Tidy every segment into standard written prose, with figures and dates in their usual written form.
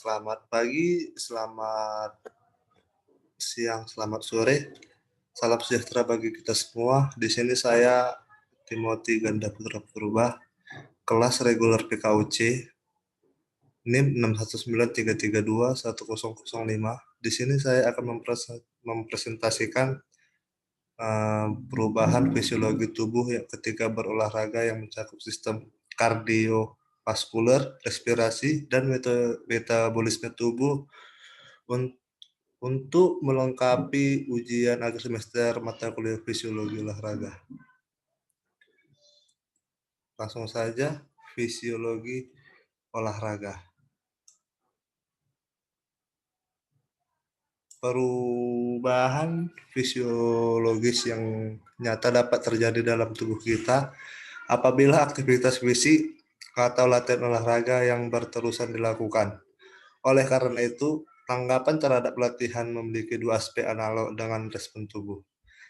Selamat pagi, selamat siang, selamat sore. Salam sejahtera bagi kita semua. Di sini saya Timothy Ganda Putra Purba, kelas reguler PKUC, NIM 61933210005. Di sini saya akan mempresentasikan perubahan fisiologi tubuh yang ketika berolahraga yang mencakup sistem kardiovaskuler, respirasi, dan metabolisme tubuh untuk melengkapi ujian akhir semester mata kuliah fisiologi olahraga. Langsung saja, fisiologi olahraga. Perubahan fisiologis yang nyata dapat terjadi dalam tubuh kita apabila aktivitas fisik atau latihan olahraga yang berterusan dilakukan. Oleh karena itu, tanggapan terhadap latihan memiliki dua aspek analog dengan respon tubuh.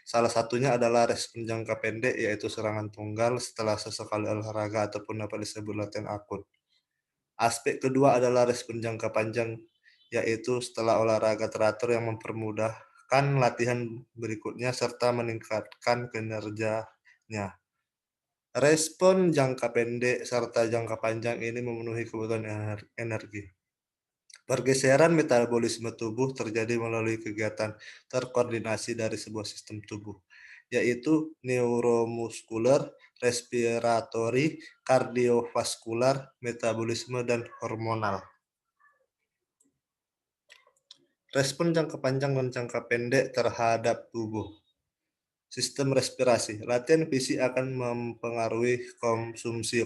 Salah satunya adalah respon jangka pendek, yaitu serangan tunggal setelah sesekali olahraga ataupun dapat disebut latihan akut. Aspek kedua adalah respon jangka panjang, yaitu setelah olahraga teratur yang mempermudahkan latihan berikutnya serta meningkatkan kinerjanya. Respon jangka pendek serta jangka panjang ini memenuhi kebutuhan energi. Pergeseran metabolisme tubuh terjadi melalui kegiatan terkoordinasi dari sebuah sistem tubuh, yaitu neuromuskuler, respiratori, kardiovaskular, metabolisme, dan hormonal. Respon jangka panjang dan jangka pendek terhadap tubuh. Sistem respirasi. Latihan fisik akan mempengaruhi konsumsi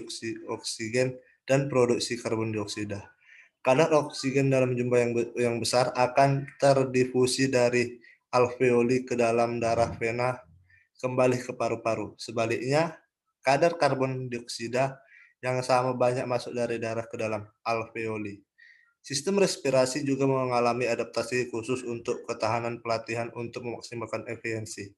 oksigen dan produksi karbon dioksida. Kadar oksigen dalam jumlah yang besar akan terdifusi dari alveoli ke dalam darah vena kembali ke paru-paru. Sebaliknya, kadar karbon dioksida yang sama banyak masuk dari darah ke dalam alveoli. Sistem respirasi juga mengalami adaptasi khusus untuk ketahanan pelatihan untuk memaksimalkan efisiensi.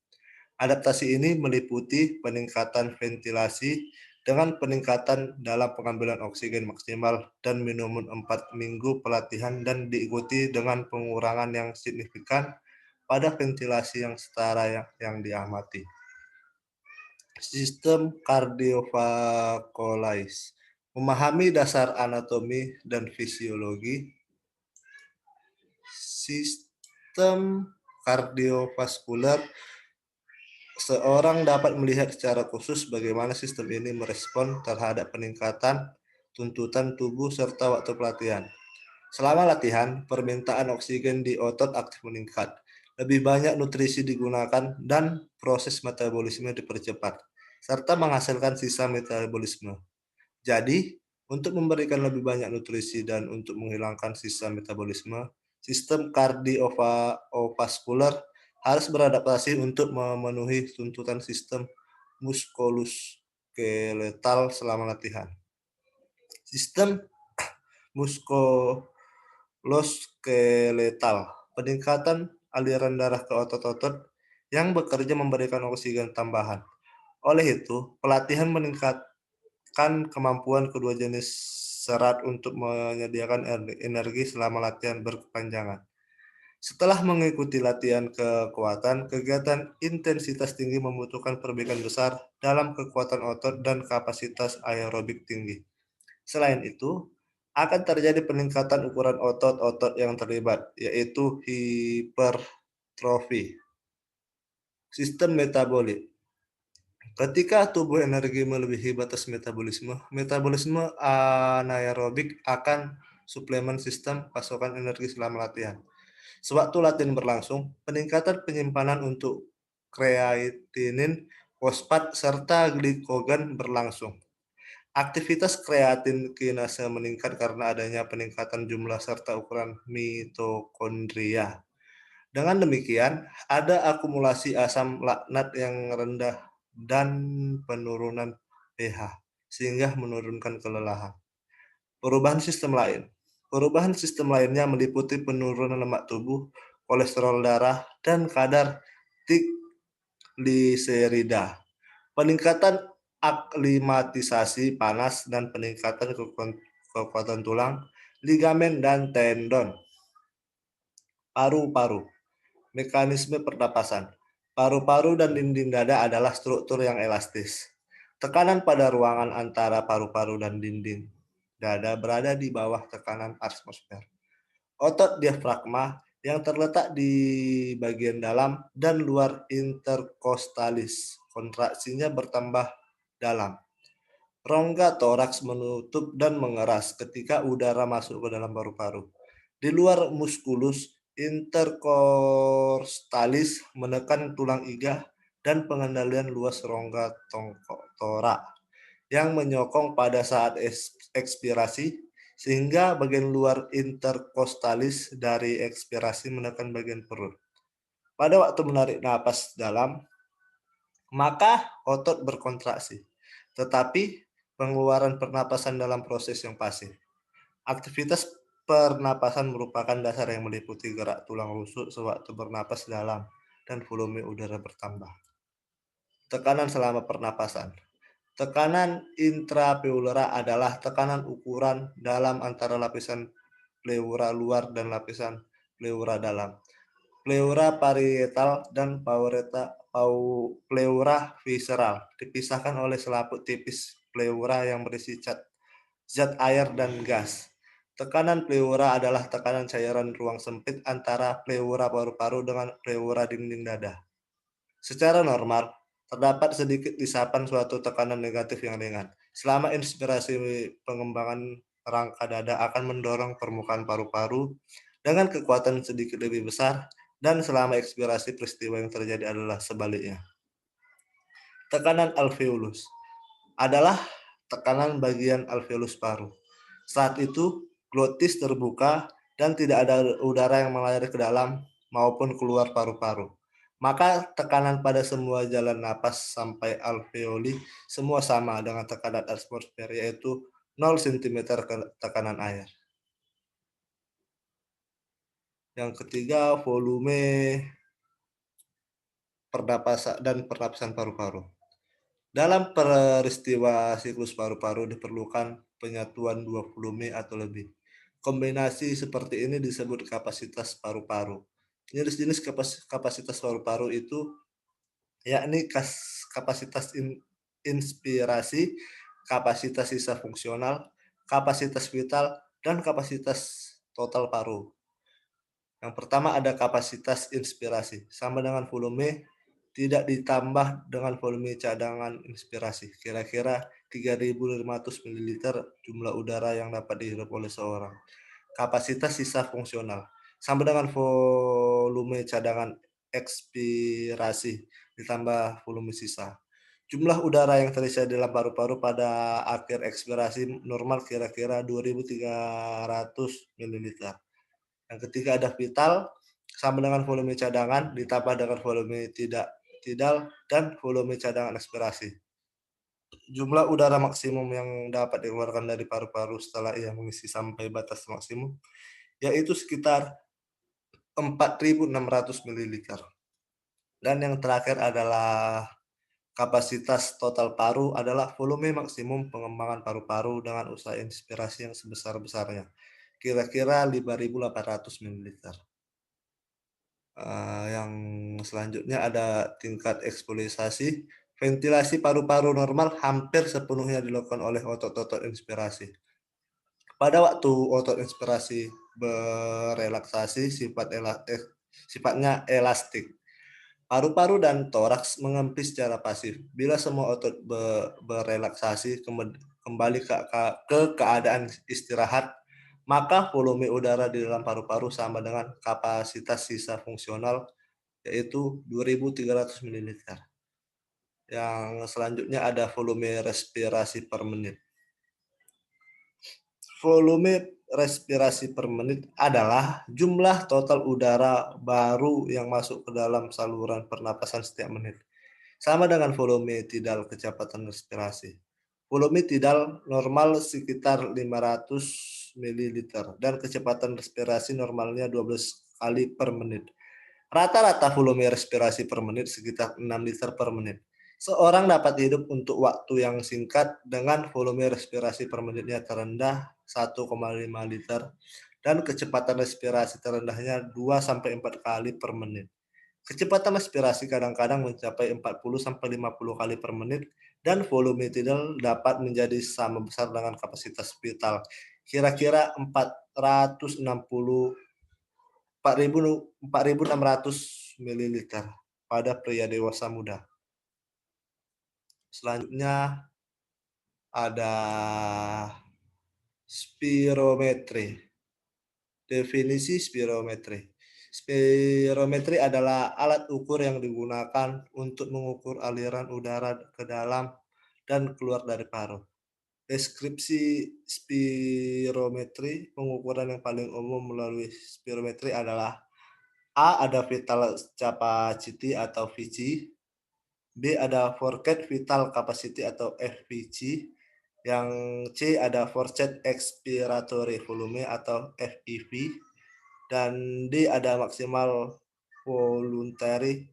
Adaptasi ini meliputi peningkatan ventilasi dengan peningkatan dalam pengambilan oksigen maksimal dan minimum 4 minggu pelatihan dan diikuti dengan pengurangan yang signifikan pada ventilasi yang setara yang diamati. Sistem kardiovaskulis. Memahami dasar anatomi dan fisiologi. Sistem kardiovaskuler. Seorang dapat melihat secara khusus bagaimana sistem ini merespon terhadap peningkatan tuntutan tubuh serta waktu pelatihan. Selama latihan, permintaan oksigen di otot aktif meningkat. Lebih banyak nutrisi digunakan dan proses metabolisme dipercepat, serta menghasilkan sisa metabolisme. Jadi, untuk memberikan lebih banyak nutrisi dan untuk menghilangkan sisa metabolisme, sistem kardiovaskuler harus beradaptasi untuk memenuhi tuntutan sistem muskuloskeletal selama latihan. Sistem muskuloskeletal, peningkatan aliran darah ke otot-otot yang bekerja memberikan oksigen tambahan. Oleh itu, pelatihan meningkatkan kemampuan kedua jenis serat untuk menyediakan energi selama latihan berkepanjangan. Setelah mengikuti latihan kekuatan, kegiatan intensitas tinggi membutuhkan perbaikan besar dalam kekuatan otot dan kapasitas aerobik tinggi. Selain itu, akan terjadi peningkatan ukuran otot-otot yang terlibat, yaitu hipertrofi. Sistem metabolik. Ketika tubuh energi melebihi batas metabolisme anaerobik akan suplemen sistem pasokan energi selama latihan. Sewaktu latihan berlangsung, peningkatan penyimpanan untuk kreatinin, fosfat, serta glikogen berlangsung. Aktivitas kreatin kinase meningkat karena adanya peningkatan jumlah serta ukuran mitokondria. Dengan demikian, ada akumulasi asam laknat yang rendah dan penurunan pH, sehingga menurunkan kelelahan. Perubahan sistem lain. Perubahan sistem lainnya meliputi penurunan lemak tubuh, kolesterol darah, dan kadar trigliserida. Peningkatan aklimatisasi panas dan peningkatan kekuatan tulang ligamen, dan tendon. Paru-paru. Mekanisme pernapasan. Paru-paru dan dinding dada adalah struktur yang elastis. Tekanan pada ruangan antara paru-paru dan dinding dada berada di bawah tekanan atmosfer. Otot diafragma yang terletak di bagian dalam dan luar interkostalis. Kontraksinya bertambah dalam. Rongga toraks menutup dan mengeras ketika udara masuk ke dalam paru-paru. Di luar muskulus interkostalis menekan tulang iga dan pengendalian luas rongga torak yang menyokong pada saat ekspirasi, sehingga bagian luar interkostalis dari ekspirasi menekan bagian perut. Pada waktu menarik napas dalam, maka otot berkontraksi, tetapi pengeluaran pernapasan dalam proses yang pasif. Aktivitas pernapasan merupakan dasar yang meliputi gerak tulang rusuk sewaktu bernapas dalam dan volume udara bertambah. Tekanan selama pernapasan. Tekanan intrapleural adalah tekanan ukuran dalam antara lapisan pleura luar dan lapisan pleura dalam. Pleura parietal dan pleura visceral dipisahkan oleh selaput tipis pleura yang berisi zat air dan gas. Tekanan pleura adalah tekanan cairan ruang sempit antara pleura paru-paru dengan pleura dinding dada. Secara normal, terdapat sedikit isapan suatu tekanan negatif yang ringan. Selama inspirasi, pengembangan rangka dada akan mendorong permukaan paru-paru dengan kekuatan sedikit lebih besar, dan selama ekspirasi peristiwa yang terjadi adalah sebaliknya. Tekanan alveolus adalah tekanan bagian alveolus paru. Saat itu, glotis terbuka dan tidak ada udara yang mengalir ke dalam maupun keluar paru-paru. Maka tekanan pada semua jalan napas sampai alveoli semua sama dengan tekanan atmosfer, yaitu 0 cm tekanan air. Yang ketiga, volume pernapasan dan pernapasan paru-paru. Dalam peristiwa siklus paru-paru diperlukan penyatuan dua volume atau lebih. Kombinasi seperti ini disebut kapasitas paru-paru. Jenis-jenis kapasitas paru-paru itu yakni kapasitas inspirasi, kapasitas sisa fungsional, kapasitas vital, dan kapasitas total paru. Yang pertama ada kapasitas inspirasi, sama dengan volume tidak ditambah dengan volume cadangan inspirasi, kira-kira 3.500 ml jumlah udara yang dapat dihirup oleh seorang. Kapasitas sisa fungsional, sama dengan volume cadangan ekspirasi ditambah volume sisa. Jumlah udara yang terisi dalam paru-paru pada akhir ekspirasi normal kira-kira 2.300 ml. Yang ketiga ada vital, sama dengan volume cadangan ditambah dengan volume tidal dan volume cadangan ekspirasi. Jumlah udara maksimum yang dapat dikeluarkan dari paru-paru setelah ia mengisi sampai batas maksimum yaitu sekitar 4.600 ml. Dan yang terakhir adalah kapasitas total paru adalah volume maksimum pengembangan paru-paru dengan usaha inspirasi yang sebesar-besarnya, kira-kira 5.800 ml. Yang selanjutnya ada tingkat ekspolisasi. Ventilasi paru-paru normal hampir sepenuhnya dilakukan oleh otot-otot inspirasi. Pada waktu otot inspirasi berelaksasi, sifatnya elastik. Paru-paru dan toraks mengempis secara pasif. Bila semua otot berelaksasi kembali ke keadaan istirahat, maka volume udara di dalam paru-paru sama dengan kapasitas sisa fungsional, yaitu 2.300 ml. Yang selanjutnya ada volume respirasi per menit. Volume respirasi per menit adalah jumlah total udara baru yang masuk ke dalam saluran pernapasan setiap menit, sama dengan volume tidal kecepatan respirasi. Volume tidal normal sekitar 500 ml dan kecepatan respirasi normalnya 12 kali per menit. Rata-rata volume respirasi per menit sekitar 6 liter per menit. Seorang dapat hidup untuk waktu yang singkat dengan volume respirasi per menitnya terendah 1,5 liter dan kecepatan respirasi terendahnya 2-4 kali per menit. Kecepatan respirasi kadang-kadang mencapai 40-50 kali per menit dan volume tidal dapat menjadi sama besar dengan kapasitas vital, kira-kira 4.600 ml pada pria dewasa muda. Selanjutnya ada spirometri. Definisi spirometri. Spirometri adalah alat ukur yang digunakan untuk mengukur aliran udara ke dalam dan keluar dari paru. Deskripsi spirometri, pengukuran yang paling umum melalui spirometri adalah A. Ada vital capacity atau VC. B. Ada forced vital capacity atau FVC. Yang C. Ada forced expiratory volume atau FEV. Dan D. Ada maximal voluntary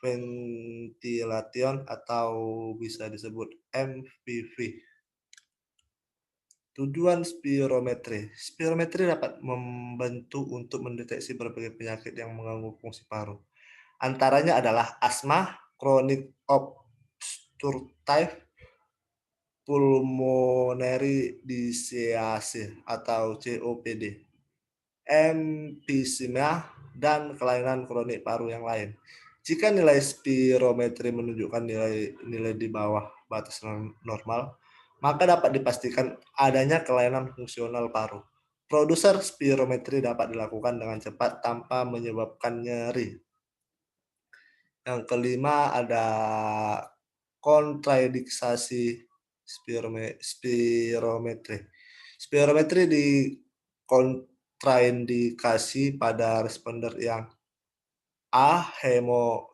ventilation atau bisa disebut MVV. Tujuan spirometri. Spirometri dapat membantu untuk mendeteksi berbagai penyakit yang mengganggu fungsi paru. Antaranya adalah asma, chronic obstructive pulmonary disease atau COPD, emfisema, dan kelainan kronik paru yang lain. Jika nilai spirometri menunjukkan nilai di bawah batas normal, maka dapat dipastikan adanya kelainan fungsional paru. Produser spirometri dapat dilakukan dengan cepat tanpa menyebabkan nyeri. Yang kelima ada kontraindikasi spirometri. Spirometri kontraindikasi pada responder yang A.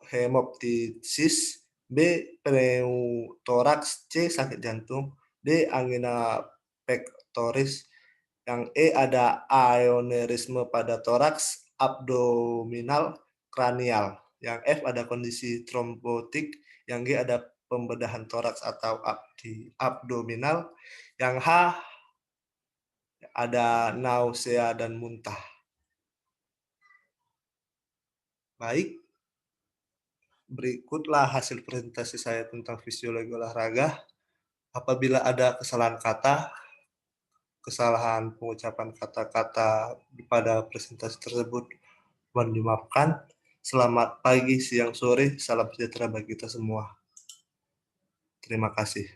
Hemoptysis, B. pneumotoraks, C. sakit jantung, D. angina pectoris. Yang E ada aneurysme pada toraks, abdominal, kranial. Yang F ada kondisi trombotik. Yang G ada pembedahan toraks atau abdominal. Yang H ada nausea dan muntah. Baik, berikutlah hasil presentasi saya tentang fisiologi olahraga. Apabila ada kesalahan kata, kesalahan pengucapan kata-kata pada presentasi tersebut, mohon dimaafkan. Selamat pagi, siang, sore, salam sejahtera bagi kita semua. Terima kasih.